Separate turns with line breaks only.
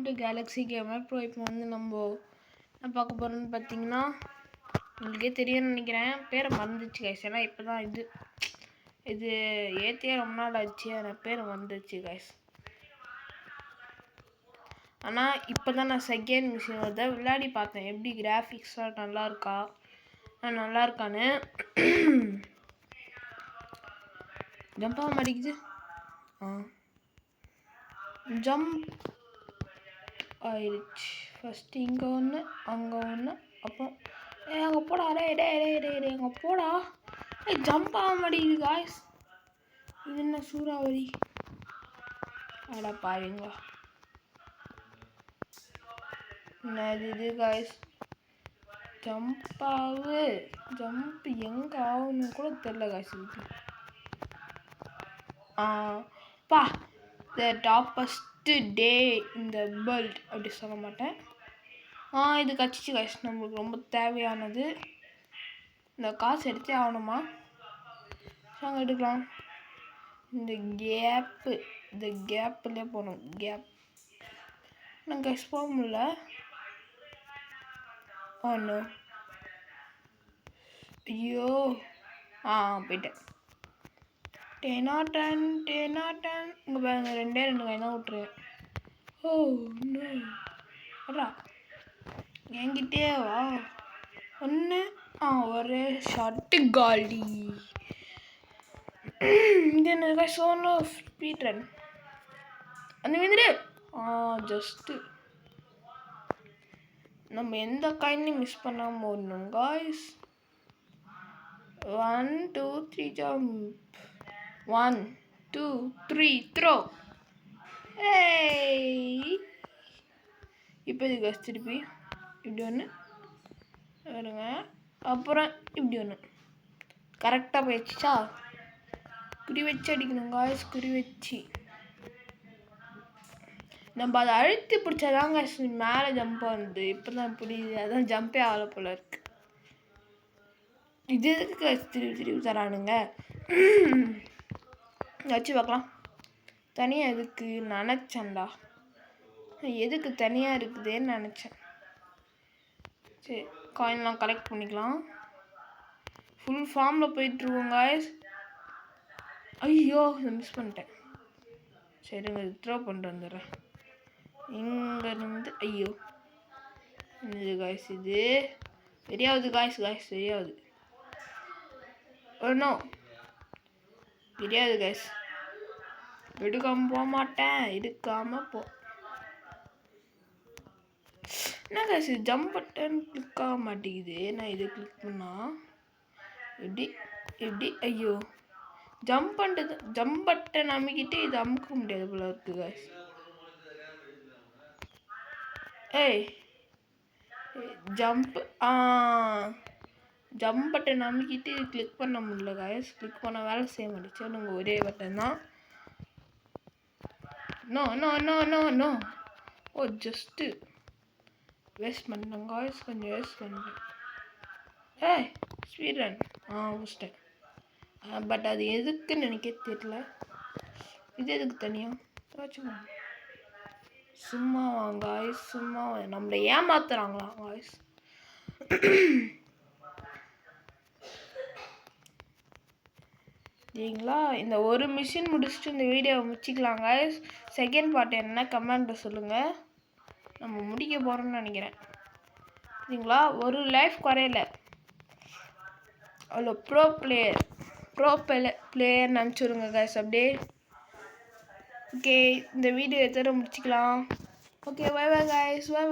To Galaxy gamer bro. இப்போ வந்து நம்ம என்ன பார்க்க போகிறோம்னு பார்த்தீங்கன்னா, உங்களுக்கே தெரியும்னு நினைக்கிறேன். பேரை மறந்துச்சு கைஸ். ஏன்னா இப்போ தான் இது ஏற்றியே ரொம்ப நாள் ஆச்சு. எனக்கு பேர் வந்துச்சு கைஸ். ஆனால் இப்போ தான் நான் செகண்ட் மிஷின் வருது விளையாடி பார்த்தேன். எப்படி கிராஃபிக்ஸாக நல்லா இருக்கான்னு. ஜம்ப் ஆக மாட்டேங்குது. ஜம்ப் ஆயிடுச்சு. ஃபஸ்ட்டு இங்கே ஒன்று, அங்கே ஒன்று, அப்புறம் அங்கே போடா. அங்கே போடா. ஜம்ப் ஆக மாட்டேங்குது காய்ஸ். இது என்ன சூறாவளி? அடா பாருங்களா, என்னது இது காய்ஸ்? ஜம்ப் எங்கே ஆகுன்னு கூட தெரில காய்ஸ். பா த டாப்பஸ்ட் டே இந்த வேர்ல்ட் அப்படி சொல்ல மாட்டேன். இது கட்சிச்சு காய்ஸ். நம்மளுக்கு ரொம்ப தேவையானது. இந்த காசு எடுத்தே ஆகணுமா? அங்கே எடுக்கலாம். இந்த கேப்புலேயே போகணும். நான் கஸ் போக முடியல. ஒன்று ஐயோ போயிட்டேன். 10 இங்கே பாருங்க, 2 காய் தான் விட்டுருவேன். அடா என்கிட்டே வா. ஒன்று ஒரு ஷார்ட்டு காலி. இது என்ன சோனோ ஸ்பீட் ரன் அந்த மாதிரி. ஜஸ்ட்டு நம்ம எந்த காயினையும் மிஸ் பண்ணாமல் ஓடணும் காய்ஸ். 1 2 3 ஜம்ப். 1 2 3 த்ரோ. இப்போ இது காய்ஸ் திருப்பி இப்படி ஒன்று வருங்க. அப்புறம் இப்படி ஒன்று கரெக்டாக போயிடுச்சா? குறி வச்சு அடிக்கணும் காய்ஸ். குறி வச்சு நம்ம அதை அழுத்தி பிடிச்சாதாங்க மேலே ஜம்ப் ஆகுது. இப்போ தான் புரியுது. அதான் ஜம்பே ஆகலை போல இருக்கு. இது எதுக்கு திருப்பி தரானுங்க? வச்சு பார்க்கலாம். தனியாக எதுக்கு நினச்சேன்டா. எதுக்கு தனியாக இருக்குதுன்னு நினச்சேன். சரி, காயின்லாம் கலெக்ட் பண்ணிக்கலாம். ஃபுல் ஃபார்மில் போயிட்டுருக்கோம் காய்ஸ். ஐயோ மிஸ் பண்ணிட்டேன். சரிங்க, த்ரோ பண்ணிட்டு வந்துடுறேன் இங்கேருந்து. ஐயோ இது காய்ஸ். இது தெரியாது காய்ஸ். தெரியாது. ஒன்றும் தெரியாது காய்ஸ். எடுக்காமல் போக மாட்டேன். எடுக்காமல் போ. என்ன காய்ஸ் ஜம்ப் பட்டன் கிளிக் ஆக மாட்டேங்குது. நான் இதை கிளிக் பண்ணால் எப்படி ஐயோ ஜம்ப் பட்டன் அமைக்கிட்டு இது அமுக்க முடியாது போல இருக்கு காய்ஸ். ஜம்ப் பட்டன் அமைக்கிட்டு இது கிளிக் பண்ண முடியல காய்ஸ். கிளிக் பண்ண வேலை செய்ய மாட்டேச்சு. நீங்கள் ஒரே பட்டன் தான். நோ ஜஸ்ட்டு வேஸ்ட் பண்ணிட்டேன் காய்ஸ். கொஞ்சம் வேஸ்ட் பண்ணிட்டேன். ஸ்பீட் ரன் முடிச்சிட்டேன். பட் அது எதுக்குன்னு எனக்கே தெரியல. இது எதுக்கு தனியாக வச்சுக்கோங்க. சும்மா காய்ஸ், சும்மா நம்மளை ஏமாத்துறாங்களா காய்ஸ்? சரிங்களா, இந்த ஒரு மிஷின் முடிச்சுட்டு இந்த வீடியோவை முடிச்சிக்கலாம் காய்ஸ். செகண்ட் பார்ட் என்ன கமெண்ட்டில் சொல்லுங்கள். நம்ம முடிக்க போகிறோம்னு நினைக்கிறேன். சரிங்களா, ஒரு லைஃப் குறையல. அவ்வளோ ப்ரோ பிளேயர் நினச்சிடுங்க காய்ஸ். அப்படியே ஓகே, இந்த வீடியோ எத்தனை முடிச்சிக்கலாம். Okay, bye guys. பை